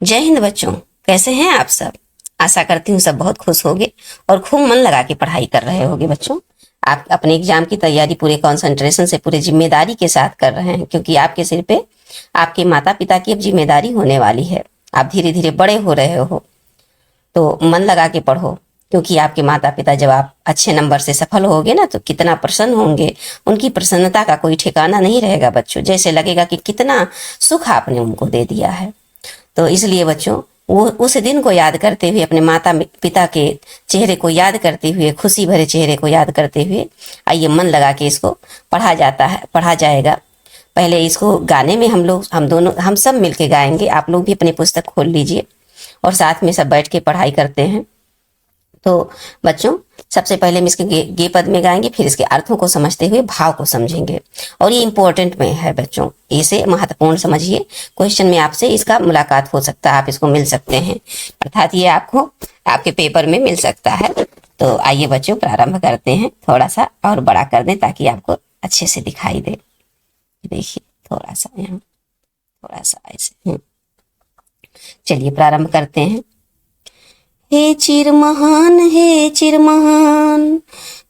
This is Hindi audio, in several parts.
जय हिंद बच्चों। कैसे हैं आप सब। आशा करती हूँ सब बहुत खुश होगे और खूब मन लगा के पढ़ाई कर रहे होगे बच्चों। आप अपने एग्जाम की तैयारी पूरे कंसंट्रेशन से पूरे जिम्मेदारी के साथ कर रहे हैं, क्योंकि आपके सिर पे आपके माता पिता की अब जिम्मेदारी होने वाली है। आप धीरे धीरे बड़े हो रहे हो, तो मन लगा के पढ़ो, क्योंकि आपके माता पिता जब आप अच्छे नंबर से सफल होगे ना, तो कितना प्रसन्न होंगे। उनकी प्रसन्नता का कोई ठिकाना नहीं रहेगा बच्चों। जैसे लगेगा कि कितना सुख आपने उनको दे दिया है। तो इसलिए बच्चों, वो उस दिन को याद करते हुए, अपने माता पिता के चेहरे को याद करते हुए, खुशी भरे चेहरे को याद करते हुए आइए मन लगा के इसको पढ़ा जाएगा। पहले इसको गाने में हम सब मिलके गाएंगे। आप लोग भी अपनी पुस्तक खोल लीजिए और साथ में सब बैठ के पढ़ाई करते हैं। तो बच्चों, सबसे पहले हम इसके गे पद में गाएंगे, फिर इसके अर्थों को समझते हुए भाव को समझेंगे। और ये इंपॉर्टेंट में है बच्चों, इसे महत्वपूर्ण समझिए। क्वेश्चन में आपसे इसका मुलाकात हो सकता है, आप इसको मिल सकते हैं, अर्थात ये आपको आपके पेपर में मिल सकता है। तो आइए बच्चों, प्रारंभ करते हैं। थोड़ा सा और बड़ा कर दें ताकि आपको अच्छे से दिखाई दे। देखिए, थोड़ा सा यहाँ, थोड़ा सा ऐसे। चलिए प्रारंभ करते हैं। हे चिर महान, हे चिर महान,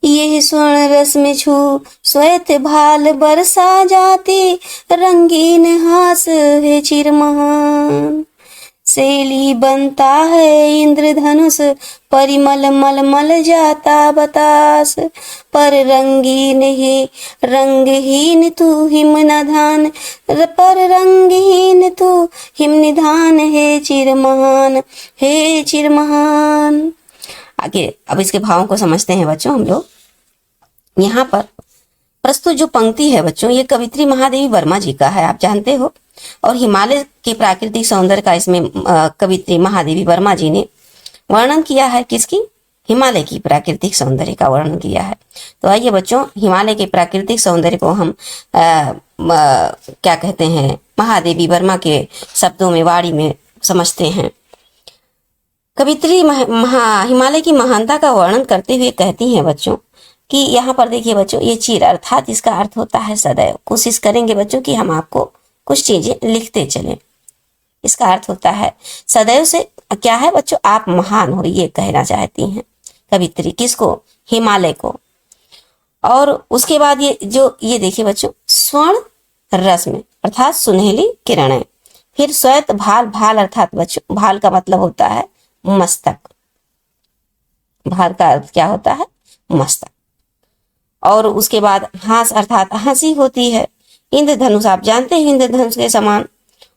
यह स्वर्ण रस में छू श्वेत भाल बरसा जाती रंगीन हास। हे चिर महान, शैली बनता है इंद्रधनुष, परिमल मल मल जाता बतास। पर रंगीन है रंगहीन तू हिम निधान, पर रंगहीन तू हिम निधान। हे चिर महान, हे चिर महान। आगे अब इसके भावों को समझते हैं बच्चों हम लोग। यहाँ पर प्रस्तुत जो पंक्ति है बच्चों, ये कवित्री महादेवी वर्मा जी का है, आप जानते हो। और हिमालय के प्राकृतिक सौंदर्य का इसमें कवित्री महादेवी वर्मा जी ने वर्णन किया है। किसकी? हिमालय की प्राकृतिक सौंदर्य का वर्णन किया है। तो आइए बच्चों, हिमालय के प्राकृतिक सौंदर्य को हम क्या कहते हैं, महादेवी वर्मा के शब्दों में, वाणी में समझते हैं। कवित्री हिमालय की महानता का वर्णन करते हुए कहती हैं बच्चों कि यहाँ पर देखिए बच्चों, ये चिर अर्थात इसका अर्थ होता है सदैव। कोशिश करेंगे बच्चों कि हम आपको कुछ चीजें लिखते चलें। इसका अर्थ होता है सदैव से क्या है बच्चों, आप महान हो, ये कहना चाहती हैं कवित्री। किसको? हिमालय को। और उसके बाद ये देखिए बच्चों, स्वर्ण रस में अर्थात सुनहली किरणें। फिर श्वेत भाल, भाल अर्थात बच्चों, भाल का मतलब होता है मस्तक। भाल का अर्थ क्या होता है? मस्तक। और उसके बाद हास अर्थात हंसी होती है। इंद्रधनुष, आप जानते हैं इंद्रधनुष के समान।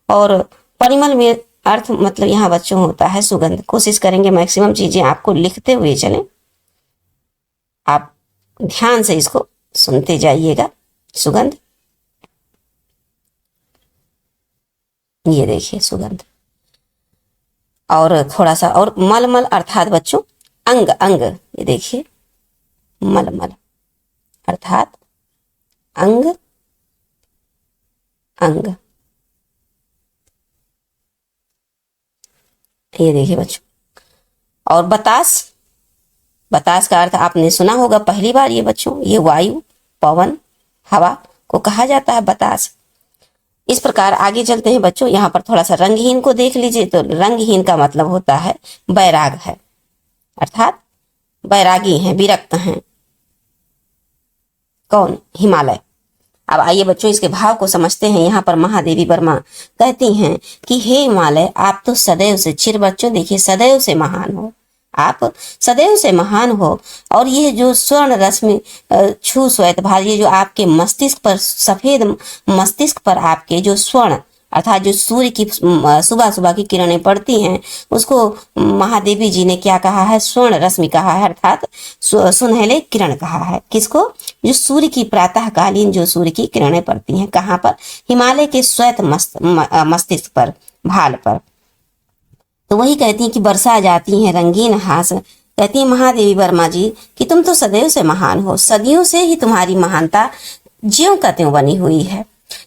और परिमल में अर्थ मतलब यहाँ बच्चों होता है सुगंध। कोशिश करेंगे मैक्सिमम चीजें आपको लिखते हुए चलें, आप ध्यान से इसको सुनते जाइएगा। सुगंध, ये देखिए सुगंध। और थोड़ा सा और मलमल अर्थात बच्चों अंग, अंग। ये देखिए मलमल अर्थात अंग, अंग। ये देखिए बच्चों। और बतास, बतास का अर्थ आपने सुना होगा पहली बार ये बच्चों, ये वायु, पवन, हवा को कहा जाता है बतास। इस प्रकार आगे चलते हैं बच्चों। यहाँ पर थोड़ा सा रंगहीन को देख लीजिए। तो रंगहीन का मतलब होता है बैराग है, अर्थात बैरागी हैं, विरक्त हैं। कौन? हिमालय। अब आइए बच्चों, इसके भाव को समझते हैं। यहाँ पर महादेवी वर्मा कहती हैं कि हे हिमालय, आप तो सदैव से, चिर बच्चों देखिए, सदैव से महान हो, आप सदैव से महान हो। और ये जो स्वर्ण रस में छू श्वेत भाल, ये जो आपके मस्तिष्क पर, सफेद मस्तिष्क पर आपके जो स्वर्ण अर्थात जो सूर्य की सुबह सुबह की किरणें पड़ती हैं, उसको महादेवी जी ने क्या कहा है? स्वर्ण रश्मि कहा है, अर्थात सुनहले किरण कहा है। किसको? जो सूर्य की प्रातःकालीन जो सूर्य की किरणें पड़ती हैं। कहाँ पर? हिमालय के श्वेत मस्तिष्क पर, भाल पर। तो वही कहती हैं कि बरसा जाती हैं रंगीन हास। कहती है महादेवी वर्मा जी कि तुम तो सदैव से महान हो, सदियों से ही तुम्हारी महानता ज्यों का त्यों बनी हुई है।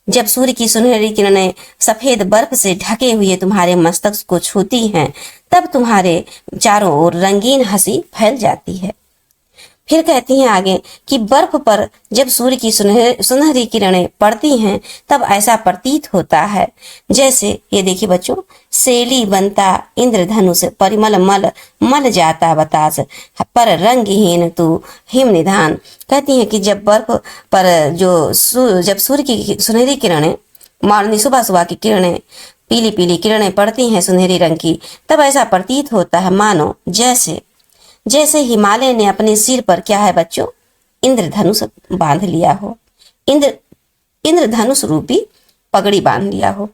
जब सूर्य की सुनहरी किरणें सफेद बर्फ से ढके हुए तुम्हारे मस्तक को छूती हैं, तब तुम्हारे चारों ओर रंगीन हंसी फैल जाती है। फिर कहती हैं आगे कि बर्फ पर जब सूर्य की सुनहरी किरणें पड़ती हैं तब ऐसा प्रतीत होता है जैसे, ये देखिए बच्चों, सेली बनता इंद्रधनुष परिमल मल मल जाता बतास पर रंगहीन तू हिम निधान। कहती हैं कि जब बर्फ पर जब सूर्य की सुनहरी किरणें, मॉर्निंग सुबह सुबह की किरणें, पीली पीली किरणें पड़ती हैं सुनहरी रंग की, तब ऐसा प्रतीत होता है मानो जैसे हिमालय ने अपने सिर पर क्या है बच्चों, इंद्रधनुष बांध लिया हो, इंद्रधनुष रूपी पगड़ी बांध लिया हो।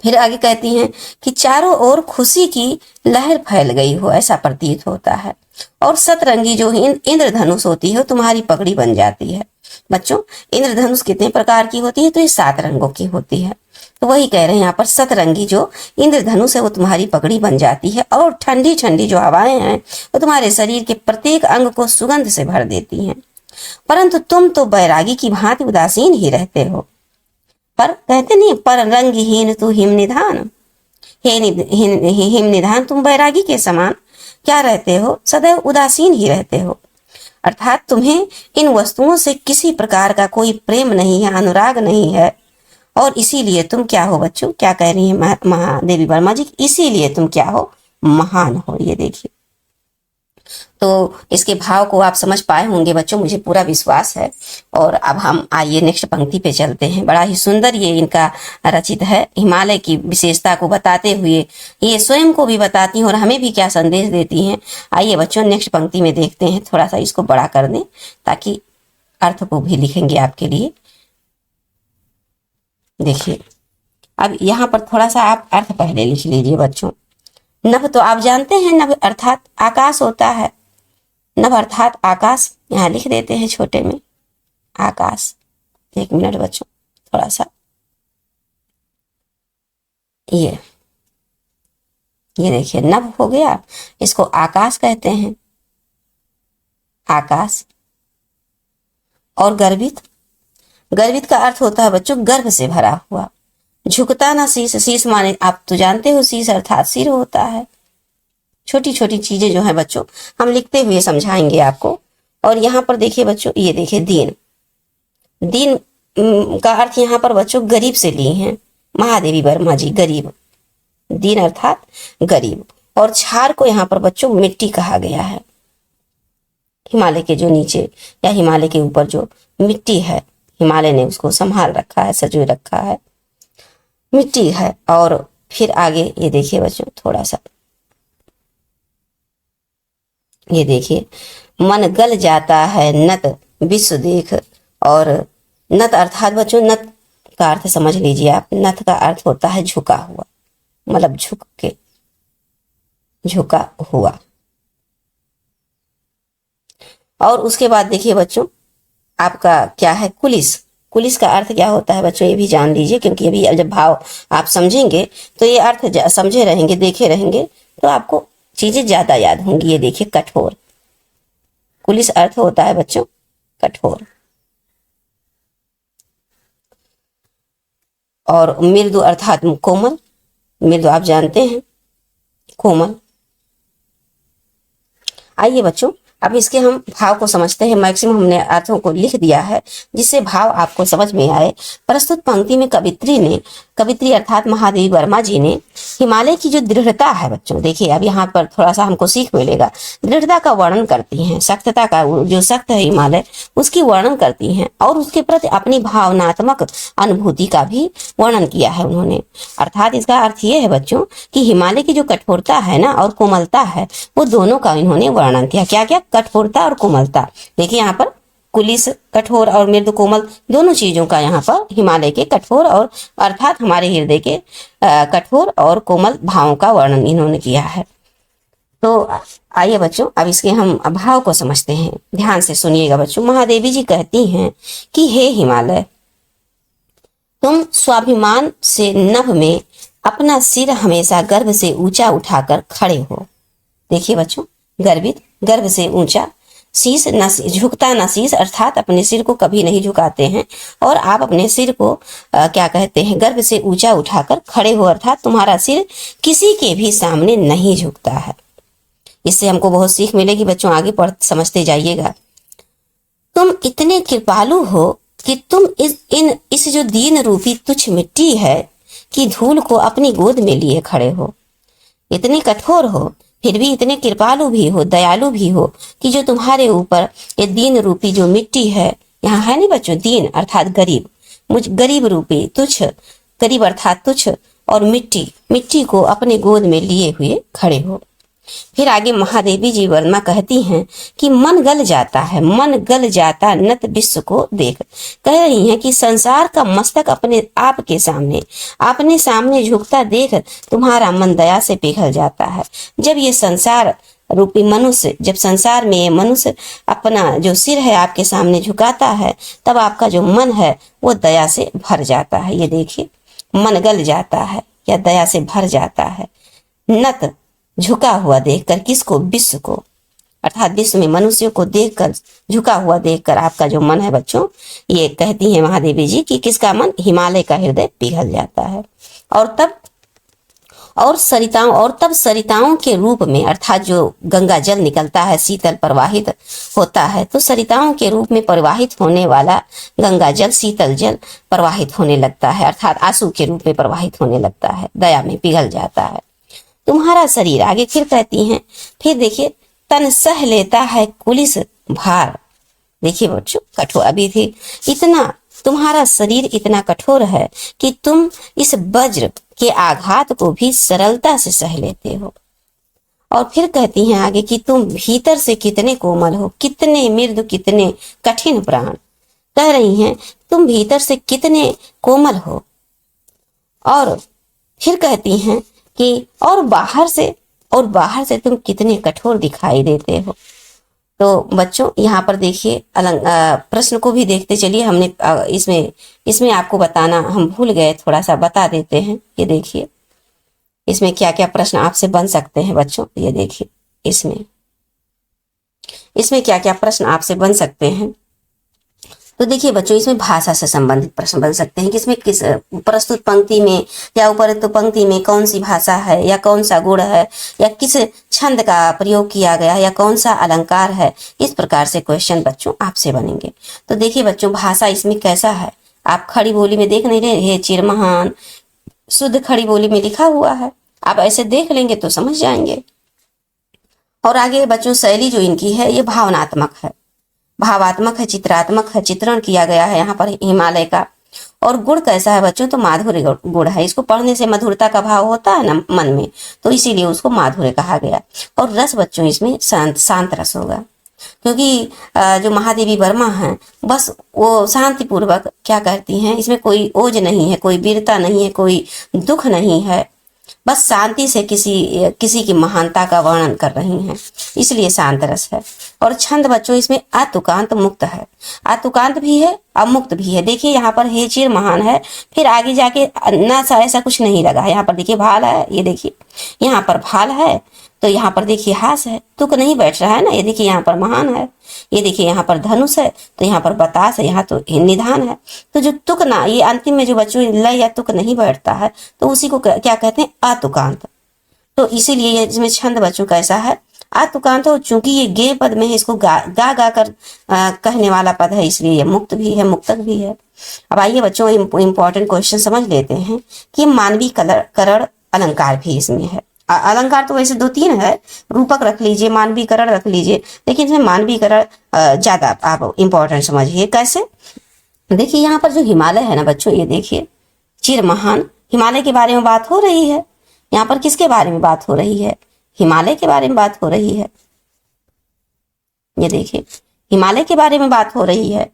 फिर आगे कहती हैं कि चारों ओर खुशी की लहर फैल गई हो, ऐसा प्रतीत होता है, और सतरंगी जो इंद्रधनुष होती है तुम्हारी पगड़ी बन जाती है। बच्चों, इंद्रधनुष कितने प्रकार की होती है? तो ये 7 रंगों की होती है। तो वही कह रहे हैं यहाँ पर, सतरंगी जो इंद्रधनुष है वो तुम्हारी पगड़ी बन जाती है, और ठंडी ठंडी जो हवाएं हैं वो तुम्हारे शरीर के प्रत्येक अंग को सुगंध से भर देती हैं। परंतु तुम तो बैरागी की भांति उदासीन ही रहते हो। पर कहते नहीं, पर रंगहीन तू हिम निधान, हिम निधान, तुम बैरागी के समान क्या रहते हो? सदैव उदासीन ही रहते हो। अर्थात तुम्हें इन वस्तुओं से किसी प्रकार का कोई प्रेम नहीं है, अनुराग नहीं है, और इसीलिए तुम क्या हो बच्चों? क्या कह रही है महादेवी वर्मा जी? इसीलिए तुम क्या हो? महान हो। ये देखिए, तो इसके भाव को आप समझ पाए होंगे बच्चों, मुझे पूरा विश्वास है। और अब हम आइए नेक्स्ट पंक्ति पे चलते हैं। बड़ा ही सुंदर ये इनका रचित है, हिमालय की विशेषता को बताते हुए ये स्वयं को भी बताती हैं और हमें भी क्या संदेश देती हैं। आइए बच्चों नेक्स्ट पंक्ति में देखते हैं। थोड़ा सा इसको बड़ा कर दें ताकि अर्थ को भी लिखेंगे आपके लिए। देखिए, अब यहाँ पर थोड़ा सा आप अर्थ पहले लिख लीजिए बच्चों। नभ तो आप जानते हैं, नभ अर्थात आकाश होता है। नभ अर्थात आकाश, यहाँ लिख देते हैं छोटे में आकाश। 1 मिनट बच्चों, थोड़ा सा ये देखिए नभ हो गया, इसको आकाश कहते हैं, आकाश। और गर्वित, गर्वित का अर्थ होता है बच्चों गर्व से भरा हुआ। झुकता ना शीश, शीश माने आप तो जानते हो शीश अर्थात सिर होता है। छोटी छोटी चीजें जो है बच्चों हम लिखते हुए समझाएंगे आपको। और यहाँ पर देखिए बच्चों, ये देखिए दीन, दीन का अर्थ यहाँ पर बच्चों गरीब से लिए हैं महादेवी वर्मा जी, गरीब, दीन अर्थात गरीब। और छार को यहाँ पर बच्चों मिट्टी कहा गया है। हिमालय के जो नीचे या हिमालय के ऊपर जो मिट्टी है, हिमालय ने उसको संभाल रखा है, सजोए रखा है, मिट्टी है। और फिर आगे ये देखिए बच्चों थोड़ा सा, ये देखिए, मन गल जाता है नत विश्व देख। और नत अर्थात बच्चों, नत का अर्थ समझ लीजिए आप, नत का अर्थ होता है झुका हुआ, मतलब झुक के, झुका हुआ। और उसके बाद देखिए बच्चों आपका क्या है, कुलिस। कुलिस का अर्थ क्या होता है बच्चों, ये भी जान लीजिए, क्योंकि अभी जब भाव आप समझेंगे तो ये अर्थ समझे रहेंगे, देखे रहेंगे तो आपको चीजें ज्यादा याद होंगी। ये देखिए कठोर, कुलिस अर्थ होता है बच्चों कठोर। और मृदु अर्थात कोमल, मृदु आप जानते हैं कोमल। आइए बच्चों अब इसके हम भाव को समझते हैं। मैक्सिमम हमने अर्थों को लिख दिया है जिससे भाव आपको समझ में आए। प्रस्तुत पंक्ति में कवित्री अर्थात महादेवी वर्मा जी ने हिमालय की जो दृढ़ता है बच्चों, देखिए अब यहाँ पर थोड़ा सा हमको सीख मिलेगा। दृढ़ता का वर्णन करती हैं, सख्तता का, जो सख्त है हिमालय उसकी वर्णन करती हैं, और उसके प्रति अपनी भावनात्मक अनुभूति का भी वर्णन किया है उन्होंने। अर्थात इसका अर्थ ये है बच्चों कि हिमालय की जो कठोरता है ना और कोमलता है, वो दोनों का इन्होंने वर्णन किया। क्या क्या? कठोरता और कोमलता। देखिए यहाँ पर कुलिस कठोर और मृदु कोमल दोनों चीजों का यहाँ पर हिमालय के कठोर और अर्थात हमारे हृदय के कठोर और कोमल भावों का वर्णन इन्होंने किया है। तो आइए बच्चों अब इसके हम भाव को समझते हैं। ध्यान से सुनिएगा बच्चों। महादेवी जी कहती हैं कि हे हिमालय, तुम स्वाभिमान से नभ में अपना सिर हमेशा गर्व से ऊंचा उठाकर खड़े हो। देखिए बच्चों, गर्वित, गर्व से ऊंचा, शीश न झुकता न शीश अर्थात अपने सिर को कभी नहीं झुकाते हैं, और आप अपने सिर को क्या कहते हैं, गर्व से ऊंचा उठाकर खड़े हो, अर्थात तुम्हारा सिर किसी के भी सामने नहीं झुकता है। इससे हमको बहुत सीख मिलेगी बच्चों, आगे पढ़ समझते जाइएगा। तुम इतने कृपालु हो कि तुम इस जो दीन रूपी तुच्छ मिट्टी है कि धूल को अपनी गोद में लिए खड़े हो। इतने कठोर हो फिर भी इतने कृपालु भी हो, दयालु भी हो कि जो तुम्हारे ऊपर ये दीन रूपी जो मिट्टी है, यहाँ है नहीं बच्चों, दीन अर्थात गरीब, मुझ गरीब रूपी तुच्छ, गरीब अर्थात तुच्छ, और मिट्टी को अपने गोद में लिए हुए खड़े हो। फिर आगे महादेवी जी वर्मा कहती हैं कि मन गल जाता नत विश्व को देख। कह रही हैं कि संसार का मस्तक अपने सामने झुकता देख तुम्हारा मन दया से पिघल जाता है। जब ये संसार रूपी मनुष्य, जब संसार में ये मनुष्य अपना जो सिर है आपके सामने झुकाता है, तब आपका जो मन है वो दया से भर जाता है। ये देखिए, मन गल जाता है या दया से भर जाता है। नत झुका हुआ देखकर, किसको? विश्व को, अर्थात विश्व में मनुष्यों को देखकर, झुका हुआ देखकर आपका जो मन है बच्चों, ये कहती हैं महादेवी जी कि किसका मन? हिमालय का हृदय पिघल जाता है। तब सरिताओं के रूप में, अर्थात जो गंगा जल निकलता है शीतल प्रवाहित होता है, तो सरिताओं के रूप में प्रवाहित होने वाला गंगा जल, शीतल जल प्रवाहित होने लगता है, अर्थात आंसू के रूप में प्रवाहित होने लगता है, दया में पिघल जाता है। तुम्हारा शरीर, आगे फिर कहती हैं, फिर देखिए, तन सह लेता है कुलिस भार। देखिए बच्चों, कठोर अभी थी, इतना तुम्हारा शरीर इतना कठोर है कि तुम इस वज्र के आघात को भी सरलता से सह लेते हो। और फिर कहती हैं आगे कि तुम भीतर से कितने कोमल हो, कितने मृदु, कितने कठिन प्राण। कह रही हैं तुम भीतर से कितने कोमल हो, और फिर कहती हैं कि और बाहर से तुम कितने कठोर दिखाई देते हो। तो बच्चों यहाँ पर देखिए, प्रश्न को भी देखते चलिए। हमने इसमें आपको बताना हम भूल गए, थोड़ा सा बता देते हैं। ये देखिए इसमें क्या क्या प्रश्न आपसे बन सकते हैं बच्चों। ये देखिए इसमें क्या क्या प्रश्न आपसे बन सकते हैं। तो देखिए बच्चों, इसमें भाषा से संबंधित प्रश्न बन सकते हैं कि इसमें किस प्रस्तुत पंक्ति में या उपरोक्त पंक्ति में कौन सी भाषा है, या कौन सा गुण है, या किस छंद का प्रयोग किया गया है, या कौन सा अलंकार है। इस प्रकार से क्वेश्चन बच्चों आपसे बनेंगे। तो देखिए बच्चों, भाषा इसमें कैसा है, आप खड़ी बोली में देख नहीं रहे, हे चिर महान शुद्ध खड़ी बोली में लिखा हुआ है, आप ऐसे देख लेंगे तो समझ जाएंगे। और आगे बच्चों, शैली जो इनकी है ये भावनात्मक है, भावात्मक है, चित्रात्मक है, चित्रण किया गया है यहाँ पर हिमालय का। और गुण कैसा है बच्चों, तो माधुर्य गुण है। इसको पढ़ने से मधुरता का भाव होता है ना मन में, तो इसीलिए उसको माधुर्य कहा गया। और रस बच्चों इसमें शांत रस होगा, क्योंकि जो महादेवी वर्मा है बस वो शांतिपूर्वक क्या कहती हैं, इसमें कोई ओज नहीं है, कोई वीरता नहीं है, कोई दुख नहीं है, बस शांति से किसी की महानता का वर्णन कर रही हैं, इसलिए शांत रस है। और छंद बच्चों इसमें आतुकांत मुक्त है, आतुकांत भी है अमुक्त भी है। देखिए यहाँ पर हे चिर महान है, फिर आगे जाके ना सा ऐसा कुछ नहीं लगा है। यहाँ पर देखिए भाल है, ये देखिए यहाँ पर भाल है, तो यहाँ पर देखिए हास है, तुक नहीं बैठ रहा है ना। ये देखिए यहाँ पर महान है, ये देखिए यहाँ पर धनुष है, तो यहाँ पर बतास है, यहाँ तो निधान है। तो जो तुक ना, ये अंतिम में जो बच्चों लय या तुक नहीं बैठता है, तो उसी को क्या कहते हैं, आतुकांत। तो इसीलिए इसमें छंद बच्चों कैसा है, आतुकांत हो। चूंकि ये गे पद में है, इसको गा कर कहने वाला पद है, इसलिए ये मुक्त भी है, मुक्तक भी है। अब आइए बच्चों, इंपॉर्टेंट क्वेश्चन समझ लेते हैं कि मानवीय करण अलंकार भी इसमें है। अलंकार तो वैसे 2-3 है, रूपक रख लीजिए, मानवीकरण रख लीजिए, लेकिन इसमें मानवीकरण ज्यादा आप इंपॉर्टेंट समझिए। कैसे? देखिए यहाँ पर जो हिमालय है ना बच्चों, ये देखिए चिर महान, हिमालय के बारे में बात हो रही है। यहाँ पर किसके बारे में बात हो रही है, हिमालय के बारे में बात हो रही है। ये देखिए हिमालय के बारे में बात हो रही है।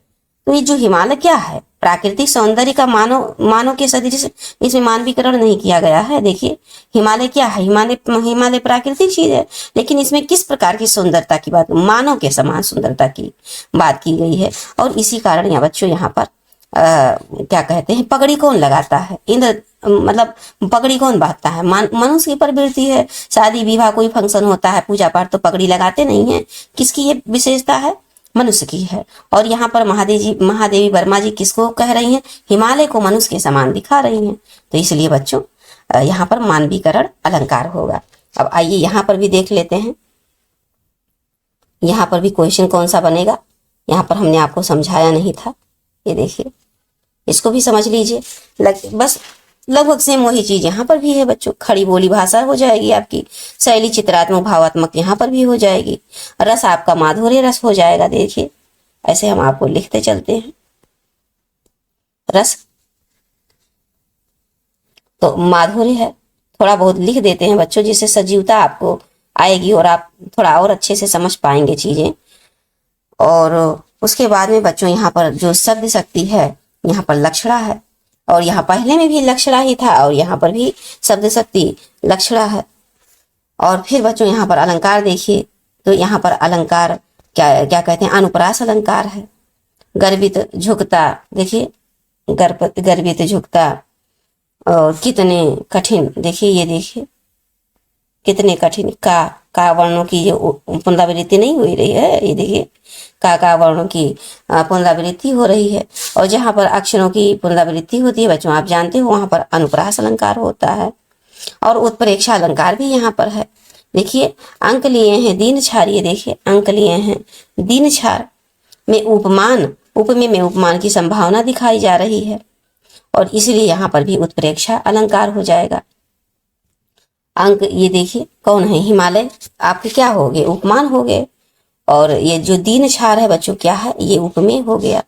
तो ये जो हिमालय क्या है, प्राकृतिक सौंदर्य का मानव के सदृश इसमें मानवीकरण नहीं किया गया है। देखिए हिमालय क्या है, हिमालय प्राकृतिक चीज है, लेकिन इसमें किस प्रकार की सुंदरता की बात, मानव के समान सुंदरता की बात की गई है। और इसी कारण यहाँ बच्चों यहाँ पर क्या कहते हैं, पगड़ी कौन लगाता है, इंद्र मतलब पगड़ी कौन बांधता है, मनुष्य की प्रवृत्ति है। शादी विवाह कोई फंक्शन होता है, पूजा पाठ, तो पगड़ी लगाते नहीं है। किसकी ये विशेषता है, मनुष्य की है। और यहाँ पर महादेवी वर्मा जी किसको कह रही हैं, हिमालय को मनुष्य के समान दिखा रही हैं। तो इसलिए बच्चों यहाँ पर मानवीकरण अलंकार होगा। अब आइए यहाँ पर भी देख लेते हैं यहाँ पर भी क्वेश्चन कौन सा बनेगा, यहाँ पर हमने आपको समझाया नहीं था। ये देखिए, इसको भी समझ लीजिए। बस लगभग सेम वही चीज यहाँ पर भी है बच्चों। खड़ी बोली भाषा हो जाएगी आपकी, शैली चित्रात्मक भावात्मक यहाँ पर भी हो जाएगी, रस आपका माधुर्य रस हो जाएगा। देखिए ऐसे हम आपको लिखते चलते हैं। रस तो माधुर्य है, थोड़ा बहुत लिख देते हैं बच्चों, जिससे सजीवता आपको आएगी और आप थोड़ा और अच्छे से समझ पाएंगे चीजें। और उसके बाद में बच्चों यहाँ पर जो शब्द शक्ति है, यहाँ पर लक्षणा है, और यहाँ पहले में भी लक्षणा ही था और यहाँ पर भी शब्द शक्ति लक्षणा है। और फिर बच्चों यहाँ पर अलंकार देखिए, तो यहाँ पर अलंकार क्या क्या कहते हैं, अनुप्रास अलंकार है। गर्वित झुकता, देखिए गर्वित झुकता, और कितने कठिन, देखिए ये देखिए कितने कठिन, का वर्णों की जो पुनरावृत्ति नहीं हो रही है, ये देखिए का वर्णों की पुनरावृत्ति हो रही है। और जहां पर अक्षरों की पुनरावृत्ति होती है बच्चों, आप जानते हो वहां पर अनुप्रास अलंकार होता है, और उत्प्रेक्षा अलंकार भी यहाँ पर है। देखिए अंक लिए हैं दीन छार, ये देखिए अंक लिए हैं दीन छार में उपमान, उपमेय में उपमान की संभावना दिखाई जा रही है, और इसलिए यहाँ पर भी उत्प्रेक्षा अलंकार हो जाएगा। अंक ये देखिए कौन है, हिमालय आपके क्या हो गए, उपमान हो गए, और ये जो दीन छार है बच्चों क्या है, ये उपमेय हो गया।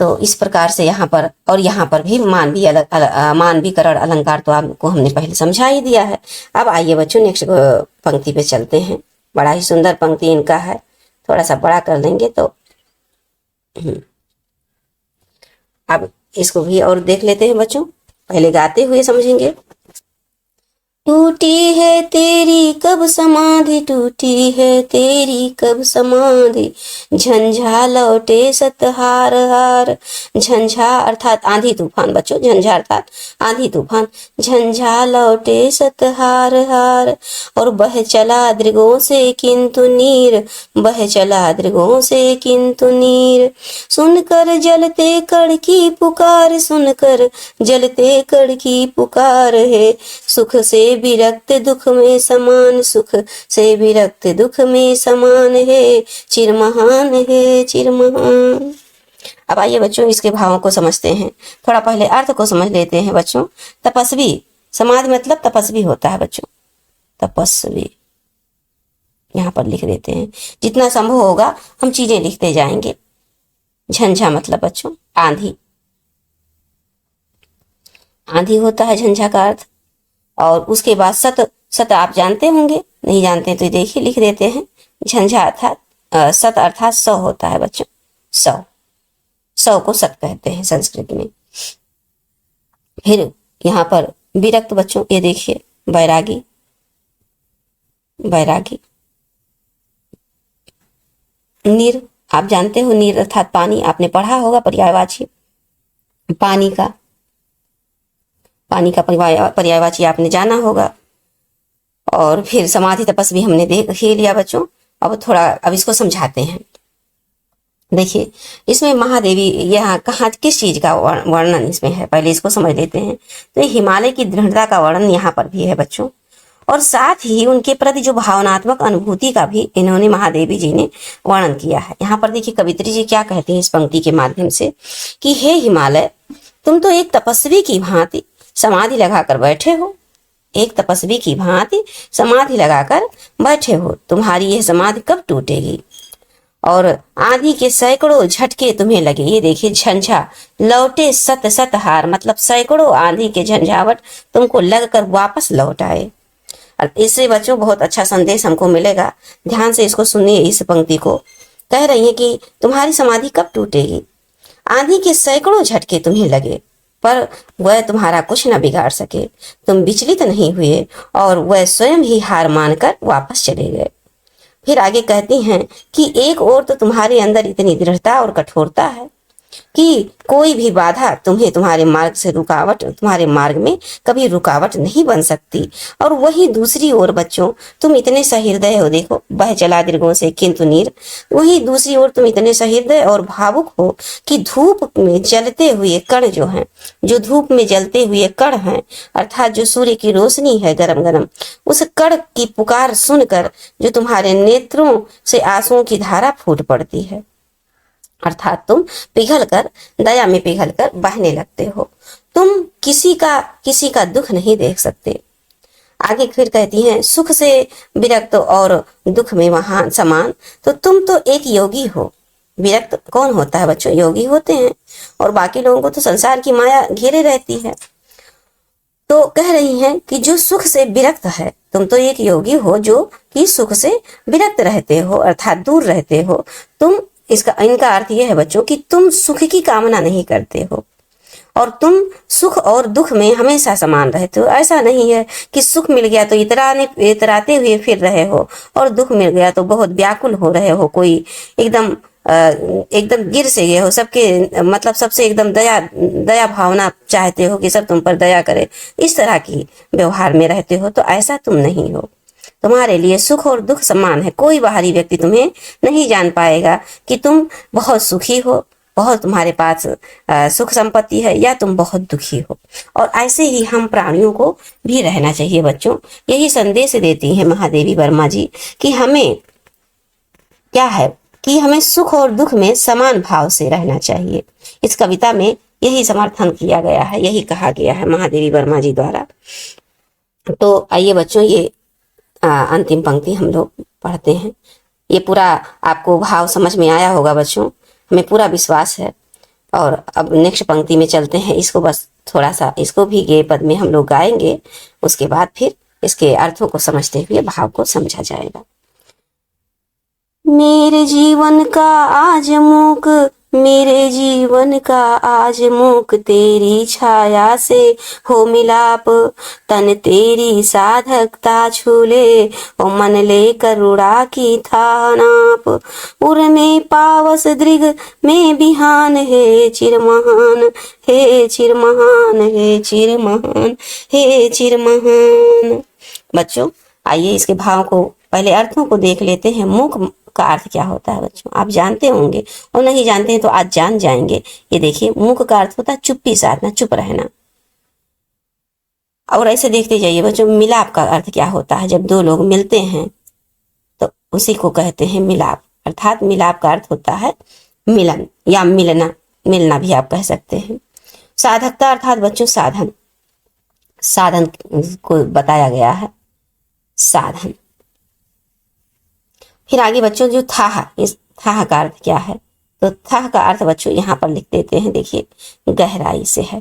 तो इस प्रकार से यहाँ पर, और यहाँ पर भी मानवीकरण अलंकार तो आपको हमने पहले समझा ही दिया है। अब आइए बच्चों नेक्स्ट पंक्ति पे चलते हैं। बड़ा ही सुंदर पंक्ति इनका है, थोड़ा सा बड़ा कर लेंगे तो अब इसको भी और देख लेते हैं बच्चों, पहले गाते हुए समझेंगे। टूटी है तेरी कब समाधि, टूटी है तेरी कब समाधि, झंझा लौटे सतहार हार। झंझा अर्थात आंधी तूफान बच्चों, झंझा अर्थात आंधी तूफान, झंझा लौटे सतहार हार। और बह चला दृगों से किंतु नीर, बह चला दृगों से किंतु नीर। सुनकर जलते कड़ की पुकार, सुनकर जलते कड़ की पुकार है। सुख से विरक्त दुख में समान, सुख से विरक्त दुख में समान है। चिरमहान है चिरमहान। अब आइए बच्चों इसके भावों को समझते हैं, थोड़ा पहले अर्थ को समझ लेते हैं बच्चों। तपस्वी, समाधि मतलब तपस्वी होता है बच्चों, तपस्वी यहाँ पर लिख देते हैं, जितना संभव होगा हम चीजें लिखते जाएंगे। झंझा मतलब बच्चों आंधी, आंधी होता है झंझा का अर्थ। और उसके बाद सत आप जानते होंगे, नहीं जानते तो देखिए लिख देते हैं। झंझा अर्थात सत अर्थात 100 होता है बच्चों, 100 को सत कहते हैं संस्कृत में। फिर यहाँ पर विरक्त बच्चों, ये देखिए बैरागी, बैरागी। नीर आप जानते हो, नीर अर्थात पानी, आपने पढ़ा होगा पर्यायवाची, पानी का पर्यायवाची आपने जाना होगा। और फिर समाधि तपस्वी हमने देख ही लिया बच्चों। अब इसको समझाते हैं। देखिए इसमें महादेवी यहाँ कहाँ किस चीज का वर्णन इसमें है, पहले इसको समझ लेते हैं। तो ये हिमालय की दृढ़ता का वर्णन यहाँ पर भी है बच्चों, और साथ ही उनके प्रति जो भावनात्मक अनुभूति का भी इन्होंने महादेवी जी ने वर्णन किया है। यहाँ पर देखिए कवित्री जी क्या कहते हैं इस पंक्ति के माध्यम से कि हे हिमालय, तुम तो एक तपस्वी की भांति समाधि लगाकर बैठे हो, एक तपस्वी की भांति समाधि लगाकर बैठे हो। तुम्हारी यह समाधि कब टूटेगी? और आंधी के सैकड़ों झटके तुम्हें लगे, ये देखिए झंझा लौटे सत सत हार, मतलब सैकड़ों आंधी के झंझावट तुमको लगकर वापस लौट आए। इससे बच्चों बहुत अच्छा संदेश हमको मिलेगा, ध्यान से इसको सुनिए। इस पंक्ति को कह रही है कि तुम्हारी समाधि कब टूटेगी? आंधी के सैकड़ों झटके तुम्हें लगे पर वह तुम्हारा कुछ न बिगाड़ सके, तुम विचलित नहीं हुए और वह स्वयं ही हार मानकर वापस चले गए। फिर आगे कहती हैं कि एक ओर तो तुम्हारे अंदर इतनी दृढ़ता और कठोरता है कि कोई भी बाधा तुम्हें तुम्हारे मार्ग में कभी रुकावट नहीं बन सकती। और वही दूसरी ओर बच्चों, तुम इतने सहृदय हो, देखो बह चला दीर्घों से किंतु नीर, वही दूसरी ओर तुम इतने सहृदय और भावुक हो कि धूप में जलते हुए कण जो हैं, जो धूप में जलते हुए कण हैं, अर्थात जो सूर्य की रोशनी है गरम गरम, उस कण की पुकार सुनकर जो तुम्हारे नेत्रों से आंसुओं की धारा फूट पड़ती है, अर्थात तुम दया में पिघल कर बहने लगते हो। तुम किसी का दुख नहीं देख सकते। आगे फिर कहती हैं, सुख से विरक्त और दुख में महान समान, तो तुम तो एक योगी हो। विरक्त कौन होता है बच्चों? योगी होते हैं, और बाकी लोगों को तो संसार की माया घेरे रहती है। तो कह रही हैं कि जो सुख से विरक्त है, तुम तो एक योगी हो जो कि सुख से विरक्त रहते हो, अर्थात दूर रहते हो। तुम इनका अर्थ यह है बच्चों कि तुम सुख की कामना नहीं करते हो, और तुम सुख और दुख में हमेशा समान रहते हो। ऐसा नहीं है कि सुख मिल गया तो इतराते हुए फिर रहे हो, और दुख मिल गया तो बहुत व्याकुल हो रहे हो, कोई एकदम गिर से गए हो, सबके मतलब सबसे एकदम दया भावना चाहते हो कि सब तुम पर दया करे, इस तरह की व्यवहार में रहते हो। तो ऐसा तुम नहीं हो। तुम्हारे लिए सुख और दुख समान है। कोई बाहरी व्यक्ति तुम्हें नहीं जान पाएगा कि तुम बहुत सुखी हो, बहुत तुम्हारे पास सुख संपत्ति है, या तुम बहुत दुखी हो। और ऐसे ही हम प्राणियों को भी रहना चाहिए बच्चों। यही संदेश देती है महादेवी वर्मा जी कि हमें क्या है कि हमें सुख और दुख में समान भाव से रहना चाहिए। इस कविता में यही समर्थन किया गया है, यही कहा गया है महादेवी वर्मा जी द्वारा। तो आइए बच्चों, ये अंतिम पंक्ति हम लोग पढ़ते हैं। ये पूरा आपको भाव समझ में आया होगा बच्चों, हमें पूरा विश्वास है। और अब नेक्स्ट पंक्ति में चलते हैं। इसको बस थोड़ा सा, इसको भी गेय पद में हम लोग गाएंगे, उसके बाद फिर इसके अर्थों को समझते हुए भाव को समझा जाएगा। मेरे जीवन का आज मूक, मेरे जीवन का आज मूक, तेरी छाया से हो मिलाप, तन तेरी साधकता छूले, ओ मन ले करुणा की था नाप। उर में पावस दृग में बिहान, हे चिरमहान, हे चिरमहान, हे चिरमहान, हे चिरमहान। बच्चों आइए इसके भाव को, पहले अर्थों को देख लेते हैं। मूक का अर्थ क्या होता है बच्चों? आप जानते होंगे, और नहीं जानते हैं तो आज जान जाएंगे। ये देखिए, मूक का अर्थ होता है चुप्पी साधना, चुप रहना। और ऐसे देखते जाइए बच्चों, मिलाप का अर्थ क्या होता है? जब दो लोग मिलते हैं तो उसी को कहते हैं मिलाप, अर्थात मिलाप का अर्थ होता है मिलन या मिलना, मिलना भी आप कह सकते हैं। साधकता अर्थात बच्चों साधन, साधन को बताया गया है, साधन। फिर आगे बच्चों जो थाह, इस थाह का अर्थ क्या है? तो थाह का अर्थ बच्चों यहाँ पर लिख देते हैं, देखिए गहराई से है।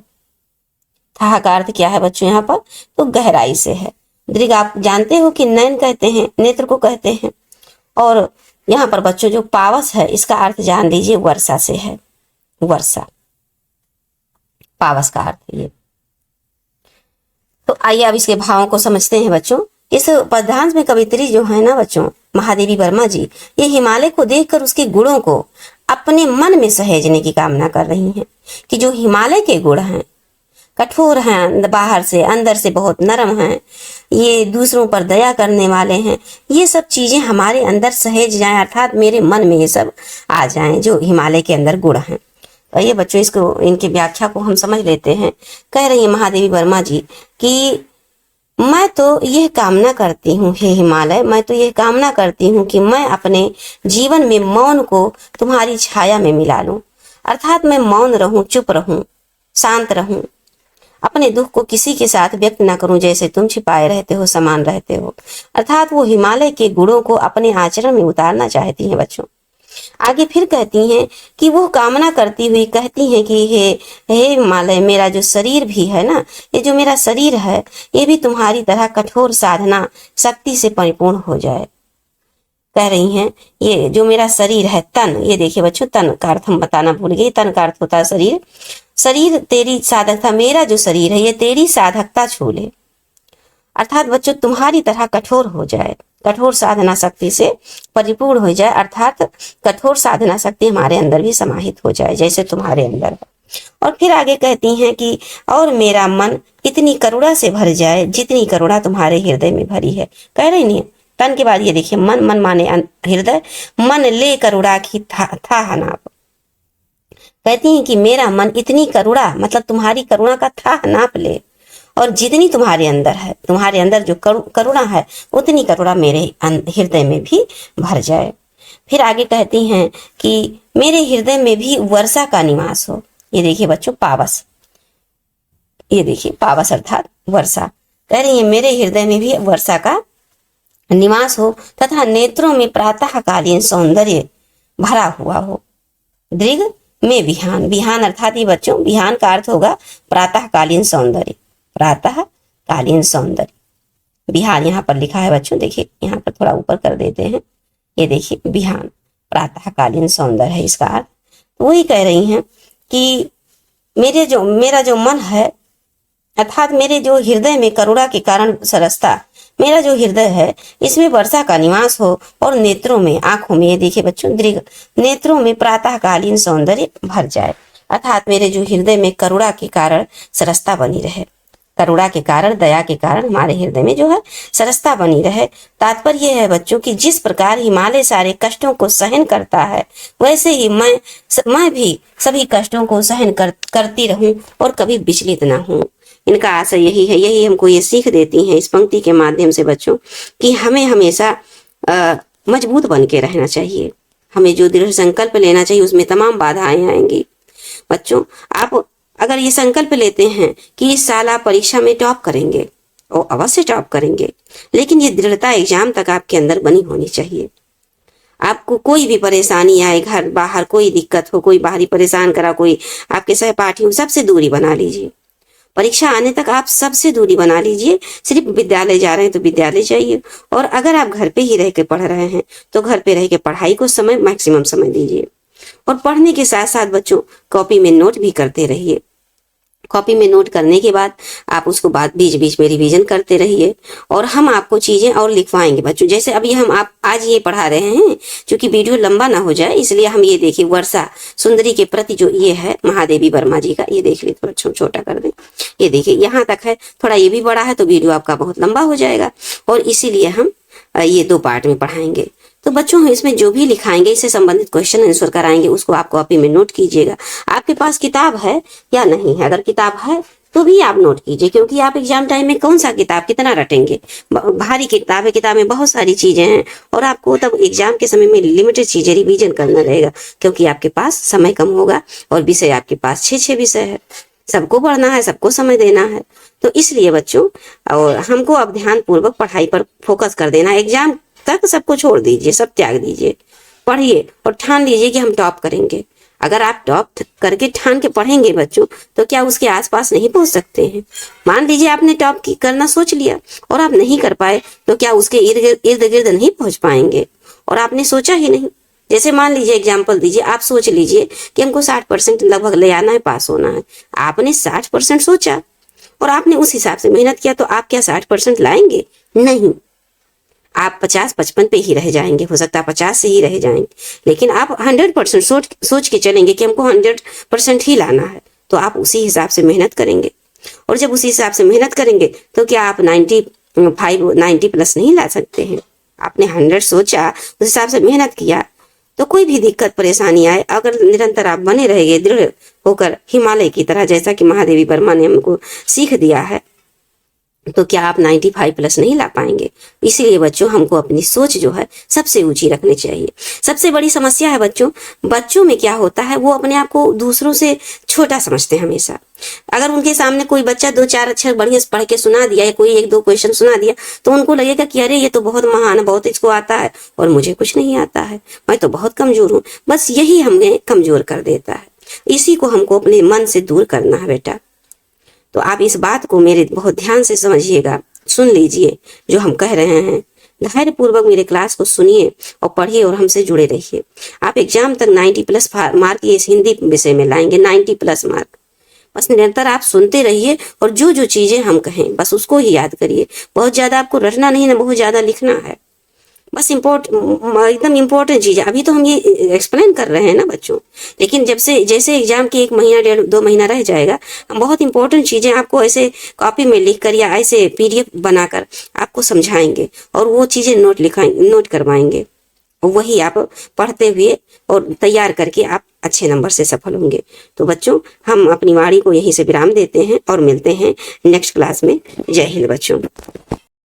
थाह का अर्थ क्या है बच्चों यहाँ पर? तो गहराई से है। दृग आप जानते हो कि नयन कहते हैं, नेत्र को कहते हैं। और यहाँ पर बच्चों जो पावस है, इसका अर्थ जान लीजिए वर्षा से है, वर्षा, पावस का अर्थ ये। तो आइए अब इसके भावों को समझते हैं बच्चों। इस पद्यांश में कवित्री जो है ना बच्चों, महादेवी वर्मा जी, ये हिमालय को देखकर उसके गुणों को अपने मन में सहेजने की कामना कर रही हैं कि जो हिमालय के गुण हैं, कठोर हैं बाहर से, अंदर से बहुत नरम हैं, ये दूसरों पर दया करने वाले हैं, ये सब चीजें हमारे अंदर सहेज जाएं, अर्थात मेरे मन में ये सब आ जाएं जो हिमालय के अंदर गुण हैं। तो ये बच्चों इसको, इनकी व्याख्या को हम समझ लेते हैं। कह रही है महादेवी वर्मा जी कि मैं तो यह कामना करती हूँ हे हिमालय, मैं तो यह कामना करती हूँ कि मैं अपने जीवन में मौन को तुम्हारी छाया में मिला लूं, अर्थात मैं मौन रहूं, चुप रहूं, शांत रहूं, अपने दुख को किसी के साथ व्यक्त ना करूं, जैसे तुम छिपाए रहते हो, समान रहते हो। अर्थात वो हिमालय के गुणों को अपने आचरण में उतारना चाहती हैं बच्चों। आगे फिर कहती हैं कि वो कामना करती हुई कहती हैं कि हे हिमालय, मेरा जो शरीर भी है ना, ये जो मेरा शरीर है, ये भी तुम्हारी तरह कठोर साधना शक्ति से परिपूर्ण हो जाए। कह रही हैं ये जो मेरा शरीर है, तन, ये देखिए बच्चों, तन का अर्थ हम बताना भूल गए। तन का अर्थ होता है शरीर। शरीर तेरी साधकता, मेरा जो शरीर है ये तेरी साधकता छू ले, अर्थात बच्चों तुम्हारी तरह कठोर हो जाए, कठोर साधना शक्ति से परिपूर्ण हो जाए, अर्थात कठोर साधना शक्ति हमारे अंदर भी समाहित हो जाए जैसे तुम्हारे अंदर है। और फिर आगे कहती हैं कि और मेरा मन इतनी करुणा से भर जाए जितनी करुणा तुम्हारे हृदय में भरी है। कह रही नहीं, तन के बाद ये देखिए, मन, मन माने हृदय, मन ले करुणा की था नाप। कहती हैं कि मेरा मन इतनी करुणा, मतलब तुम्हारी करुणा का था नाप ले, और जितनी तुम्हारे अंदर है, तुम्हारे अंदर जो करुणा है, उतनी करुणा मेरे हृदय में भी भर जाए। फिर आगे कहती हैं कि मेरे हृदय में भी वर्षा का निवास हो। ये देखिए बच्चों, पावस, ये देखिए पावस अर्थात वर्षा। कह रही है मेरे हृदय में भी वर्षा का निवास हो, तथा नेत्रों में प्रातःकालीन सौंदर्य भरा हुआ हो। दृग में बिहान, बिहान अर्थात ये बच्चों, बिहान का अर्थ होगा प्रातःकालीन सौंदर्य, प्रातःकालीन सौंदर्य। बिहान यहाँ पर लिखा है बच्चों, देखिए यहाँ पर थोड़ा ऊपर कर देते हैं, ये देखिए बिहान प्रातःकालीन सौंदर्य है इसका अर्थ। तो वही कह रही हैं कि मेरा जो मन है, अर्थात मेरे जो हृदय में करुणा के कारण सरसता मेरा जो हृदय है, इसमें वर्षा का निवास हो, और नेत्रों में, आंखों में, ये देखिए बच्चों दृग, नेत्रों में प्रातःकालीन सौंदर्य भर जाए, अर्थात मेरे जो हृदय में करुणा के कारण सरसता बनी रहे, करुणा के कारण, दया के कारण हमारे हृदय में जो है सरसता बनी रहे। तात्पर्य है बच्चों कि जिस प्रकार हिमालय सारे कष्टों को सहन करता है, वैसे ही मैं भी सभी कष्टों को सहन करती रहूं और कभी विचलित ना हूं। इनका आशय यही है, यही हमको ये सीख देती हैं इस पंक्ति के माध्यम से बच्चों, कि हमें हमेशा मजबूत बन के रहना चाहिए। हमें जो दृढ़ संकल्प लेना चाहिए उसमें तमाम बाधाएं आएंगी। बच्चों आप अगर ये संकल्प लेते हैं कि इस साल आप परीक्षा में टॉप करेंगे, और अवश्य टॉप करेंगे, लेकिन ये दृढ़ता एग्जाम तक आपके अंदर बनी होनी चाहिए। आपको कोई भी परेशानी आए, घर बाहर कोई दिक्कत हो, कोई बाहरी परेशान करा, कोई आपके सहपाठी हो, सबसे दूरी बना लीजिए। परीक्षा आने तक आप सबसे दूरी बना लीजिए। सिर्फ विद्यालय जा रहे हैं तो विद्यालय जाइए, और अगर आप घर पे ही रह के पढ़ रहे हैं तो घर पे रह के पढ़ाई को समय, मैक्सिमम समय दीजिए। और पढ़ने के साथ साथ बच्चों कॉपी में नोट भी करते रहिए। कॉपी में नोट करने के बाद आप उसको बाद बीच बीच में रिवीजन करते रहिए, और हम आपको चीजें और लिखवाएंगे बच्चों। जैसे अभी हम आप आज ये पढ़ा रहे हैं, क्योंकि वीडियो लंबा ना हो जाए इसलिए हम ये देखिए वर्षा सुंदरी के प्रति जो ये है महादेवी वर्मा जी का, ये देख लीजिए, थोड़ा छोटा कर दें, ये देखिए यहाँ तक है, थोड़ा ये भी बड़ा है तो वीडियो आपका बहुत लंबा हो जाएगा, और इसीलिए हम ये 2 पार्ट में पढ़ाएंगे। तो बच्चों हम इसमें जो भी लिखाएंगे, इससे संबंधित क्वेश्चन आंसर कराएंगे, उसको आप कॉपी में नोट कीजिएगा। आपके पास किताब है या नहीं है, अगर किताब है तो भी आप नोट कीजिए, क्योंकि आप एग्जाम टाइम में कौन सा किताब कितना रटेंगे, भारी किताब है, किताब में बहुत सारी चीजें हैं, और आपको तब एग्जाम के समय में लिमिटेड चीजें रिवीजन करना रहेगा, क्योंकि आपके पास समय कम होगा, और विषय आपके पास 6 विषय है, सबको पढ़ना है, सबको समय देना है। तो इसलिए बच्चों और हमको अब ध्यान पूर्वक पढ़ाई पर फोकस कर देना। एग्जाम तक सबको छोड़ दीजिए, सब त्याग दीजिए, पढ़िए और ठान लीजिए कि हम टॉप करेंगे। अगर आप टॉप करके ठान के पढ़ेंगे बच्चों, तो क्या उसके आसपास नहीं पहुंच सकते हैं। मान लीजिए आपने टॉप करना सोच लिया और आप नहीं कर पाए, तो क्या उसके इर्द गिर्द नहीं पहुंच पाएंगे, और आपने सोचा ही नहीं। जैसे मान लीजिए एग्जाम्पल दीजिए, आप सोच लीजिए कि हमको 60% लगभग ले आना है, पास होना है। आपने 60% सोचा और आपने उस हिसाब से मेहनत किया, तो आप क्या 60% लाएंगे? नहीं, आप 50-55 पे ही रह जाएंगे, हो सकता है 50 से ही रह जाएंगे। लेकिन आप 100% सोच के चलेंगे कि हमको 100% ही लाना है, तो आप उसी हिसाब से मेहनत करेंगे। और जब उसी हिसाब से मेहनत करेंगे तो क्या आप 90 प्लस नहीं ला सकते हैं? आपने 100 सोचा, उस हिसाब से मेहनत किया, तो कोई भी दिक्कत परेशानी आए, अगर निरंतर आप बने रहेंगे दृढ़ होकर हिमालय की तरह, जैसा कि महादेवी वर्मा ने हमको सीख दिया है, तो क्या आप 95+ नहीं ला पाएंगे। इसीलिए बच्चों हमको अपनी सोच जो है सबसे ऊंची रखनी चाहिए। सबसे बड़ी समस्या है बच्चों में क्या होता है, वो अपने आप को दूसरों से छोटा समझते हैं हमेशा। अगर उनके सामने कोई बच्चा 2-4 अक्षर बढ़िया से पढ़ के सुना दिया, या कोई 1-2 क्वेश्चन सुना दिया, तो उनको लगेगा कि अरे ये तो बहुत महान है, बहुत इसको आता है, और मुझे कुछ नहीं आता है, मैं तो बहुत कमजोर हूँ। बस यही हमें कमजोर कर देता है। इसी को हमको अपने मन से दूर करना है बेटा। तो आप इस बात को मेरे बहुत ध्यान से समझिएगा, सुन लीजिए जो हम कह रहे हैं। धैर्य पूर्वक मेरे क्लास को सुनिए और पढ़िए और हमसे जुड़े रहिए। आप एग्जाम तक 90+ मार्क इस हिंदी विषय में लाएंगे, 90+ मार्क। बस निरंतर आप सुनते रहिए और जो चीजें हम कहें बस उसको ही याद करिए। बहुत ज्यादा आपको रटना नहीं ना, बहुत ज्यादा लिखना है। बस एकदम इम्पोर्टेंट चीज है। अभी तो हम ये एक्सप्लेन कर रहे हैं ना बच्चों, लेकिन जब से जैसे एग्जाम के 1 महीना 1.5-2 महीना रह जाएगा, हम बहुत इंपॉर्टेंट चीजें आपको ऐसे कॉपी में लिख कर या ऐसे PDF बनाकर आपको समझाएंगे और वो चीजें नोट करवाएंगे। वही आप पढ़ते हुए और तैयार करके आप अच्छे नंबर से सफल होंगे। तो बच्चों, हम अपनी वाणी को यहीं से विराम देते हैं और मिलते हैं नेक्स्ट क्लास में। जय हिंद बच्चों।